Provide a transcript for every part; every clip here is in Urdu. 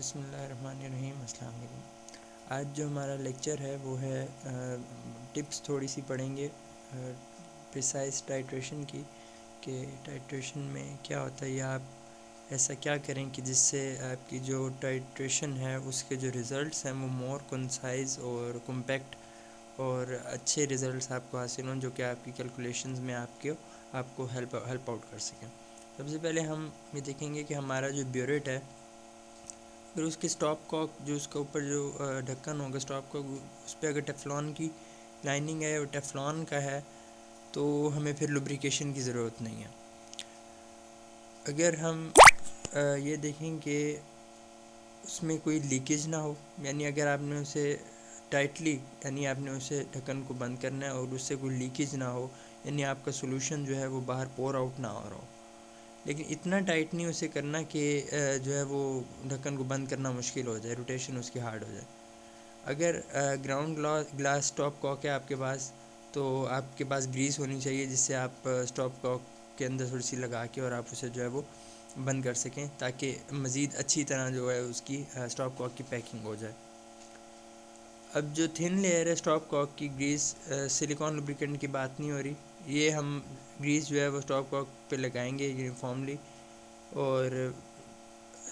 بسم اللہ الرحمن الرحیم. السلام علیکم. آج جو ہمارا لیکچر ہے وہ ہے ٹپس تھوڑی سی پڑھیں گے پریسائز ٹائٹریشن کی، کہ ٹائٹریشن میں کیا ہوتا ہے یا آپ ایسا کیا کریں کہ جس سے آپ کی جو ٹائٹریشن ہے اس کے جو ریزلٹس ہیں وہ مور کنسائز اور کمپیکٹ اور اچھے ریزلٹس آپ کو حاصل ہوں، جو کہ آپ کی کیلکولیشنز میں آپ کو ہیلپ آؤٹ کر سکیں. سب سے پہلے ہم یہ دیکھیں گے کہ ہمارا جو بیوریٹ ہے، پھر اس کے اسٹاپ کاک جو اس کے اوپر جو ڈھکن ہوگا اسٹاپ کاک، اس پہ اگر ٹیفلون کی لائننگ ہے اور ٹیفلون کا ہے تو ہمیں پھر لوبریکیشن کی ضرورت نہیں ہے. اگر ہم یہ دیکھیں کہ اس میں کوئی لیکیج نہ ہو، یعنی اگر آپ نے اسے ٹائٹلی یعنی آپ نے اسے ڈھکن کو بند کرنا ہے اور اس سے کوئی لیکیج نہ ہو، یعنی آپ کا سولوشن جو ہے وہ باہر پور آؤٹ نہ ہو رہا ہو، لیکن اتنا ٹائٹ نہیں اسے کرنا کہ جو ہے وہ ڈھکن کو بند کرنا مشکل ہو جائے، روٹیشن اس کی ہارڈ ہو جائے. اگر گراؤنڈ گلاس اسٹاپ کاک ہے آپ کے پاس، تو آپ کے پاس گریس ہونی چاہیے جس سے آپ اسٹاپ کاک کے اندر تھوڑی سی لگا کے اور آپ اسے جو ہے وہ بند کر سکیں، تاکہ مزید اچھی طرح جو ہے اس کی اسٹاپ کاک کی پیکنگ ہو جائے. اب جو تھن لیئر ہے اسٹاپ کاک کی گریس، سلیکون لوبریکنٹ کی بات نہیں ہو رہی، یہ ہم گریس جو ہے وہ اسٹاپ کاک پہ لگائیں گے یونیفارملی، اور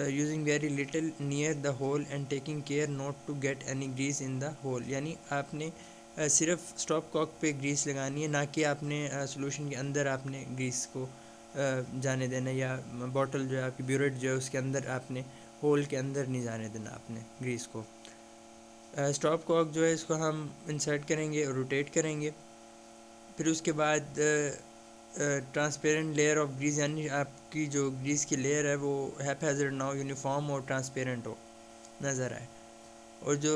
using very little near the hole and taking care not to get any grease in the hole. یعنی آپ نے صرف اسٹاپ کاک پہ گریس لگانی ہے، نہ کہ آپ نے سولوشن کے اندر آپ نے گریس کو جانے دینا، یا باٹل جو ہے آپ کی بیوریٹ جو ہے اس کے اندر آپ نے ہول کے اندر نہیں جانے دینا آپ نے گریس کو. اسٹاپ کاک جو ہے اس کو ہم انسرٹ کریں گے اور روٹیٹ کریں گے. پھر اس کے بعد ٹرانسپیرنٹ لیئر آف گریس، یعنی آپ کی جو گریس کی لیئر ہے وہ ہیپ ہیزرڈ نہ ہو، یونیفارم اور ٹرانسپیرنٹ ہو، نظر آئے. اور جو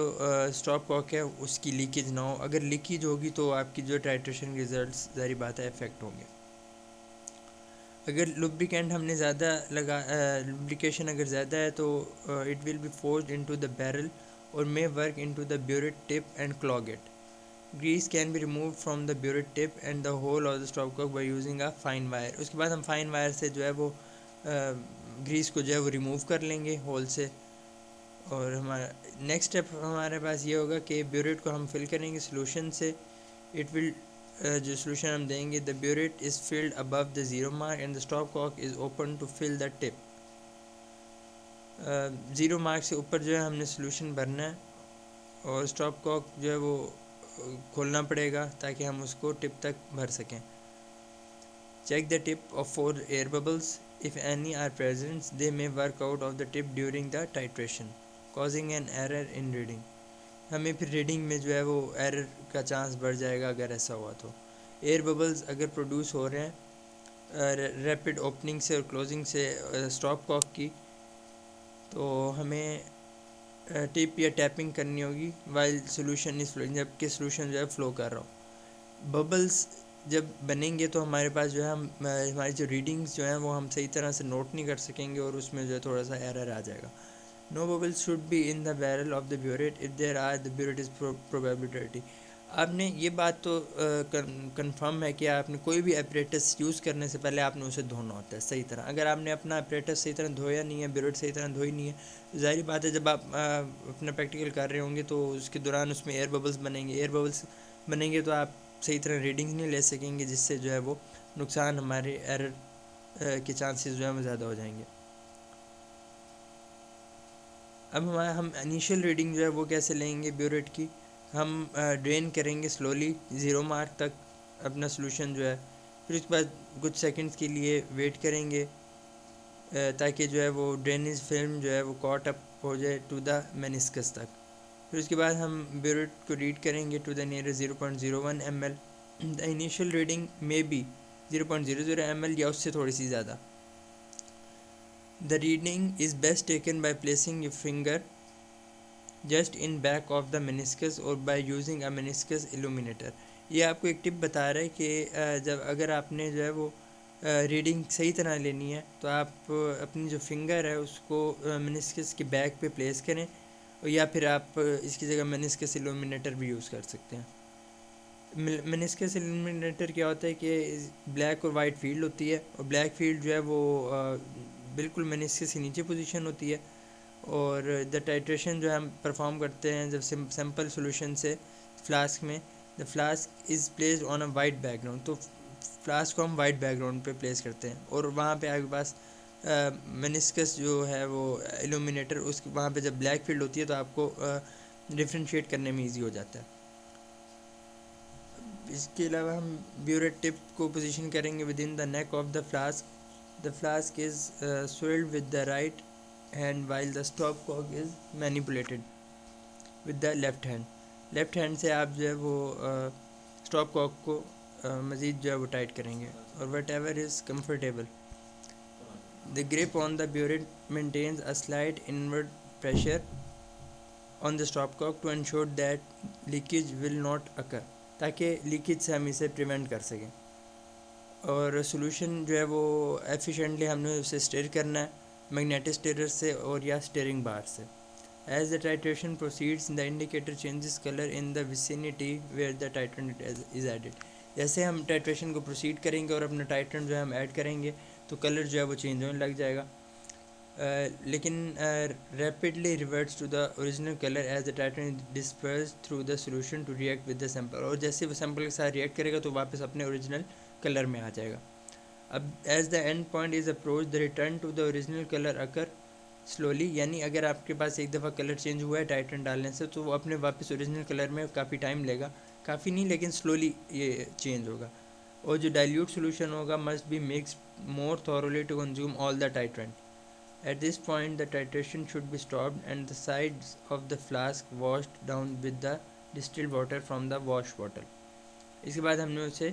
اسٹاپ کاک ہے اس کی لیکیج نہ ہو. اگر لیکیج ہوگی تو آپ کی جو ٹائٹریشن ریزلٹس ظاہری بات ہے افیکٹ ہوں گے. اگر لوبریکینٹ ہم نے زیادہ لوبریکیشن اگر زیادہ ہے تو it will be forced into the barrel اور may work into the burette tip and clog it. Grease can be removed from the burette tip and the hole of the stopcock by using a fine wire. اس کے بعد ہم فائن وائر سے جو ہے وہ گریس کو جو ہے وہ ریموو کر لیں گے ہول سے. اور ہمارا نیکسٹ اسٹیپ ہمارے پاس یہ ہوگا کہ بیوریٹ کو ہم فل کریں گے سولوشن سے. اٹ ول جو سولوشن ہم دیں گے، the burette is filled above the zero mark and the stopcock is open to fill the tip. Zero mark سے اوپر جو ہے ہم نے سولوشن بھرنا ہے، اور اسٹاپ کاک جو ہے وہ کھولنا پڑے گا تاکہ ہم اس کو ٹپ تک بھر سکیں. Check the tip of for air bubbles. if any are present they may work out of the tip during the titration causing an error in reading. ہمیں پھر ریڈنگ میں جو ہے وہ ایرر کا چانس بڑھ جائے گا اگر ایسا ہوا تو. ایئر ببلز اگر پروڈیوس ہو رہے ہیں ریپڈ اوپننگ سے اور کلوزنگ سے اسٹاپ کاک کی، تو ہمیں ٹپ یا ٹیپنگ کرنی ہوگی وائل سولوشن از فلوئنگ، جب کہ سولوشن جو ہے فلو کر رہا ہو. ببلز جب بنیں گے تو ہمارے پاس جو ہے ہماری جو ریڈنگز جو ہیں وہ ہم صحیح طرح سے نوٹ نہیں کر سکیں گے اور اس میں جو ہے تھوڑا سا ایرر آ جائے گا. No bubbles should be in the barrel of the burette. If there are the burette is probably dirty. آپ نے یہ بات تو کنفرم ہے کہ آپ نے کوئی بھی اپریٹس یوز کرنے سے پہلے آپ نے اسے دھونا ہوتا ہے صحیح طرح. اگر آپ نے اپنا اپریٹس صحیح طرح دھویا نہیں ہے، بیوریٹ صحیح طرح دھوئی نہیں ہے، ظاہری بات ہے جب آپ اپنا پریکٹیکل کر رہے ہوں گے تو اس کے دوران اس میں ایئر ببلز بنیں گے. ایئر ببلز بنیں گے تو آپ صحیح طرح ریڈنگ نہیں لے سکیں گے، جس سے جو ہے وہ نقصان، ہمارے ایرر کے چانسز جو ہیں وہ زیادہ ہو جائیں گے. اب ہم انیشیل ریڈنگ جو ہے وہ کیسے لیں گے بیوریٹ کی؟ ہم ڈرین کریں گے سلولی زیرو مارک تک اپنا سولوشن جو ہے، پھر اس کے بعد کچھ سیکنڈز کے لیے ویٹ کریں گے تاکہ جو ہے وہ ڈرینیج فلم جو ہے وہ کاٹ اپ ہو جائے ٹو دا مینسکس تک. پھر اس کے بعد ہم بیوریٹ کو ریڈ کریں گے to the near 0.01 ml. The initial reading may be 0.00 ml یا اس سے تھوڑی سی زیادہ. The reading is best taken by placing your finger just in back of the meniscus or by using a meniscus illuminator. یہ آپ کو ایک ٹپ بتا رہا ہے کہ جب اگر آپ نے جو ہے وہ ریڈنگ صحیح طرح لینی ہے تو آپ اپنی جو فنگر ہے اس کو منسکس کے بیک پہ پلیس کریں، یا پھر آپ اس کی جگہ منسکس ایلومینیٹر بھی یوز کر سکتے ہیں. منسکس ایلومینیٹر کیا ہوتا ہے کہ بلیک اور وائٹ فیلڈ ہوتی ہے، اور بلیک فیلڈ جو ہے وہ بالکل منسکس سے نیچے پوزیشن ہوتی ہے، اور دا ٹائٹریشن جو ہم پرفارم کرتے ہیں جب سمپل سولوشن سے فلاسک میں، the flask is placed on a white background, تو فلاسک کو ہم وائٹ بیک گراؤنڈ پہ پلیس کرتے ہیں، اور وہاں پہ آپ کے پاس منسکس جو ہے وہ ایلومینیٹر، وہاں پہ جب بلیک فیلڈ ہوتی ہے تو آپ کو ڈفرینشیٹ کرنے میں ایزی ہو جاتا ہے۔ اس کے علاوہ ہم بیوریٹ ٹپ کو پوزیشن کریں گے with in the neck of the flask, the flask is swirled with the right hand while the stopcock is manipulated with the left hand سے آپ جو ہے وہ اسٹاپ کاک کو مزید جو ہے وہ ٹائٹ کریں گے، اور what ever is comfortable. The grip on the burette maintains a slight inward pressure on the stopcock to ensure that leakage will not occur، تاکہ لیکیج سے ہم اسے پریونٹ کر سکیں۔ اور سولوشن جو ہے وہ ایفیشینٹلی ہم نے اسے اسٹیئر کرنا ہے میگنیٹک اسٹیئرر سے اور یا اسٹیئرنگ بار سے۔ As the titration proceeds the indicator changes colour in the vicinity where the titrant is added, جیسے ہم ٹائٹریشن کو پروسیڈ کریں گے اور اپنا ٹائٹرنٹ جو ہے ہم ایڈ کریں گے تو کلر جو ہے وہ چینج ہونے لگ جائے گا، لیکن rapidly reverts to the original colour as the titrant disperse through the solution to react with the sample, اور جیسے وہ سیمپل کے ساتھ ریئیکٹ کرے گا تو واپس اپنے اوریجنل کلر میں آ جائے گا۔ اب as the end point is approach the return to the original colour occur slowly, یعنی اگر آپ کے پاس ایک دفعہ کلر چینج ہوا ہے ٹائٹرن ڈالنے سے تو وہ اپنے واپس اوریجنل کلر میں کافی ٹائم لے گا، کافی نہیں لیکن سلولی یہ چینج ہوگا۔ اور جو ڈائلیوٹ سولوشن ہوگا must be mixed more thoroughly to consume all the titrant. At this point the titration should be stopped and the sides of the flask washed down with the distilled water from the wash bottle. اس کے بعد ہم نے اسے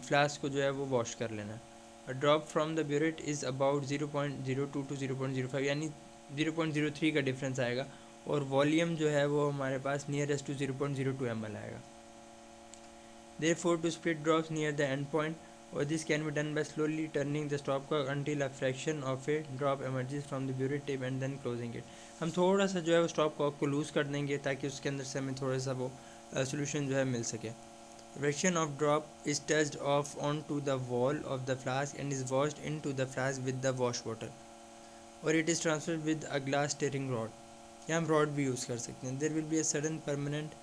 فلاسک کو جو ہے وہ واش کر لینا ہے۔ A drop from the burette is about 0.02 to 0.05، یعنی 0.03 کا ڈفرینس آئے گا، اور والیوم جو ہے وہ ہمارے پاس نیئرسٹ ٹو 0.02 ml آئے گا۔ Therefore to split drops near the end point، or this can be done by slowly turning the stopcock until a fraction of a drop emerges from the burette tip and then closing it۔ ہم تھوڑا سا جو ہے وہ اسٹاپ کاک کو لوز کر دیں گے تاکہ اس کے اندر سے ہمیں تھوڑا سا وہ سولوشن جو ہے مل سکے۔ fraction of drop is touched off onto the wall of the flask and is washed into the flask with the wash bottle، or it is transferred with a glass stirring rod، یا ہم راڈ بھی یوز کر سکتے ہیں۔ there will be a sudden permanent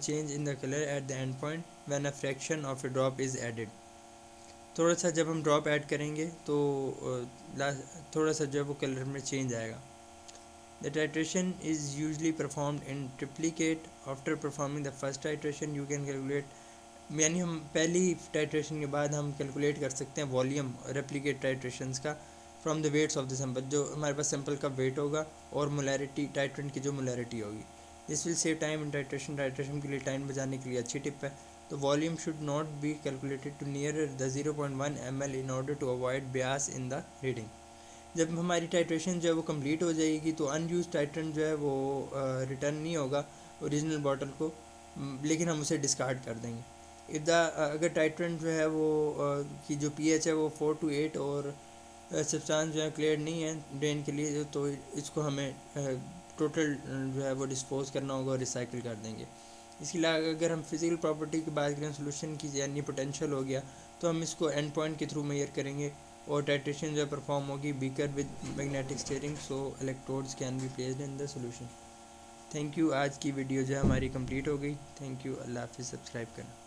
change in the color at the end point when a fraction of a drop is added۔ تھوڑا سا جب ہم ڈراپ ایڈ کریں گے تو تھوڑا سا جو ہے وہ کلر میں چینج آئے گا۔ The titration is usually performed in triplicate after performing the first titration you can calculate, یعنی ہم پہلی ٹائٹریشن کے بعد ہم کیلکولیٹ کر سکتے ہیں والیوم ریپلیکیٹ ٹائٹریشنس کا from the weights of the sample, جو ہمارے پاس سیمپل کا ویٹ ہوگا اور مولیرٹی ٹائٹرنٹ کی جو مولیرٹی ہوگی۔ This will save time in titration کے لیے ٹائم بچانے کے لیے اچھی ٹپ ہے۔ تو volume should not be calculated to near the 0.1 ml in order to avoid bias in the reading. جب ہماری ٹائٹریشن جو ہے وہ کمپلیٹ ہو جائے گی تو ان یوز ٹائٹرنٹ جو ہے وہ ریٹرن نہیں ہوگا اوریجنل باٹل کو، لیکن ہم اسے ڈسکارڈ کر دیں گے۔ اگر ٹائٹرنٹ جو ہے وہ کی جو پی ایچ ہے وہ 4 to 8 اور سبسٹانس جو ہے کلیئر نہیں ہے ڈرین کے لیے، تو اس کو ہمیں ٹوٹل جو ہے وہ ڈسپوز کرنا ہوگا اور ریسائیکل کر دیں گے۔ اس کے علاوہ اگر ہم فزیکل پراپرٹی کی بات کریں سولوشن کی، یعنی پوٹینشیل ہو گیا، تو ہم اس کو اینڈ پوائنٹ کے تھرو میئر کریں گے اور ٹائٹریشن جو ہے پرفارم ہوگی beaker with magnetic stirring, so electrodes can be placed in the solution. Thank you, آج کی ویڈیو جو ہے ہماری کمپلیٹ ہو گئی۔ تھینک یو، اللہ حافظ، سبسکرائب کرنا۔